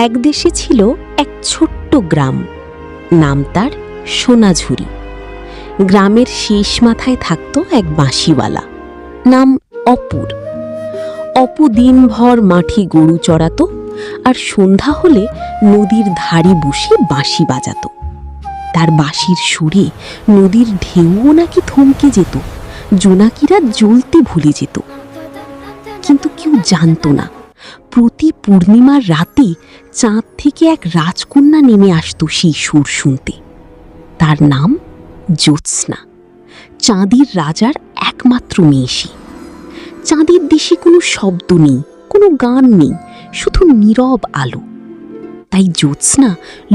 এক দেশে ছিল এক ছোট্ট গ্রাম, নাম তার সোনাঝুরি। গ্রামের শেষ মাথায় থাকত এক বাঁশিওয়ালা, নাম অপুর। অপু দিনভর মাঠে গরু চড়াত আর সন্ধ্যা হলে নদীর ধারে বসে বাঁশি বাজাত। তার বাঁশির সুরে নদীর ঢেউও নাকি থমকে যেত, জোনাকিরা জ্বলতে ভুলে যেত। কিন্তু কেউ জানত না, প্রতি পূর্ণিমার রাতে চাঁদ থেকে এক রাজকন্যা নেমে আসত সেই সুর শুনতে। তার নাম জ্যোৎস্না, চাঁদের রাজার একমাত্র মেয়ে। চাঁদের দেশে কোনো শব্দ নেই, কোনো গান নেই, শুধু নীরব আলো। তাই জ্যোৎস্না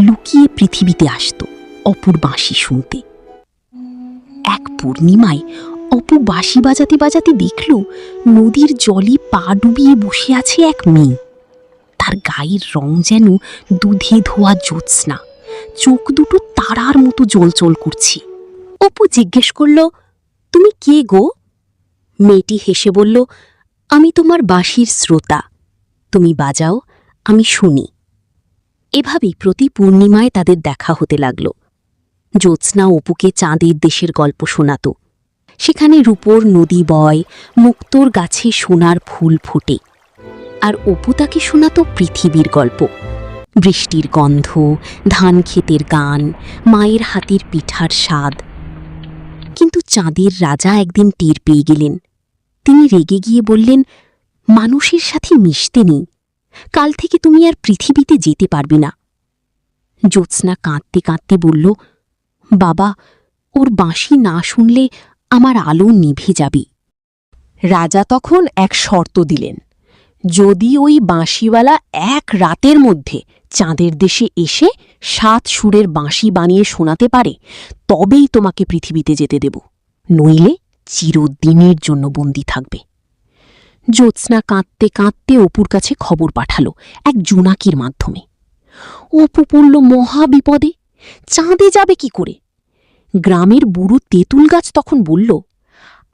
লুকিয়ে পৃথিবীতে আসত অপুর বাঁশি শুনতে। এক পূর্ণিমায় অপু বাঁশি বাজাতে বাজাতে দেখল নদীর জলে পা ডুবিয়ে বসে আছে এক মেয়ে। তার গায়ের রং যেন দুধে ধোয়া জ্যোৎস্না, চোখ দুটো তারার মতো জ্বলজ্বল করছে। অপু জিজ্ঞেস করল, তুমি কে গো? মেয়েটি হেসে বলল, আমি তোমার বাঁশির শ্রোতা, তুমি বাজাও, আমি শুনি। এভাবেই প্রতি পূর্ণিমায় তাদের দেখা হতে লাগল। জ্যোৎস্না অপুকে চাঁদের দেশের গল্প শোনাত। সেখানে রূপোর নদী বয়, মুক্তোর গাছে সোনার ফুল ফোটে। আর অপু তাকে শোনাত পৃথিবীর গল্প, বৃষ্টির গন্ধ, ধান ক্ষেতের গান, মায়ের হাতের পিঠার স্বাদ। কিন্তু চাঁদের রাজা একদিন টের পেয়ে গেলেন। তিনি রেগে গিয়ে বললেন, মানুষের সাথে মিশতে নেই, কাল থেকে তুমি আর পৃথিবীতে যেতে পারবে না। জ্যোৎস্না কাঁদতে কাঁদতে বলল, বাবা, ওর বাঁশি না শুনলে আমার আলো নিভে যাবে। রাজা তখন এক শর্ত দিলেন, যদি ওই বাঁশিওয়ালা এক রাতের মধ্যে চাঁদের দেশে এসে 7 সুরের বাঁশি বানিয়ে শোনাতে পারে, তবেই তোমাকে পৃথিবীতে যেতে দেব, নইলে চিরদিনের জন্য বন্দী থাকবে। জ্যোৎস্না কাঁদতে কাঁদতে অপুর কাছে খবর পাঠালো এক জোনাকির মাধ্যমে। অপু পড়ল মহা বিপদে, চাঁদে যাবে কি করে? গ্রামের বুড়ো তেঁতুল গাছ তখন বলল,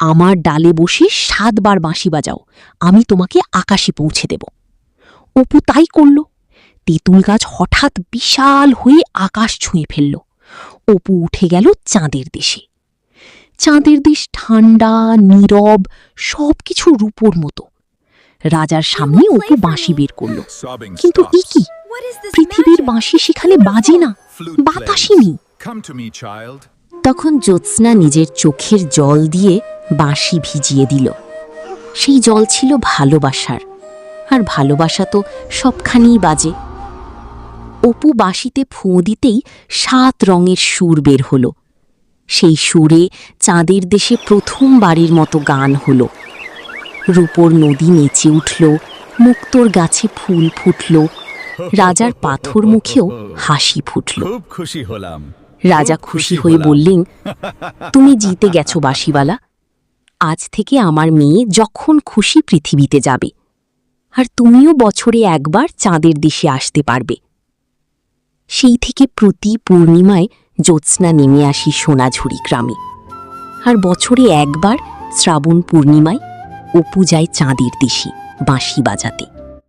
আমার ডালে বসে 7 বার বাঁশি বাজাও, আমি তোমাকে আকাশে পৌঁছে দেব। অপু তাই করল। তেঁতুল গাছ হঠাৎ বিশাল হয়ে আকাশ ছুঁয়ে ফেলল। অপু উঠে গেল চাঁদের দেশে। চাঁদের দেশ ঠান্ডা, নীরব, সবকিছু রূপোর মতো। রাজার সামনে অপু বাঁশি বের করল, কিন্তু এ কি, পৃথিবীর বাঁশি সেখানে বাজে না, বাতাসই নেই। তখন জ্যোৎস্না নিজের চোখের জল দিয়ে বাঁশি ভিজিয়ে দিল। সেই জল ছিল ভালোবাসার, আর ভালোবাসা তো সবখানেই বাজে। অপু বাঁশিতে ফুঁ দিতেই 7 রঙের সুর বের হলো। সেই সুরে চাঁদের দেশে প্রথমবারের মতো গান হলো। রূপোর নদী নেচে উঠল, মুক্তোর গাছে ফুল ফুটল, রাজার পাথর মুখেও হাসি ফুটল। খুশি হলাম। রাজা খুশি হয়ে বললেন, তুমি জিতে গেছো বাঁশিওয়ালা, আজ থেকে আমার মেয়ে যখন খুশি পৃথিবীতে যাবে, আর তুমিও বছরে একবার চাঁদের দেশে আসতে পারবে। সেই থেকে প্রতি পূর্ণিমায় জ্যোৎস্না নেমে আসি সোনাঝুরি গ্রামে, আর বছরে একবার শ্রাবণ পূর্ণিমায় অপু যায় চাঁদের দেশে বাঁশি বাজাতে।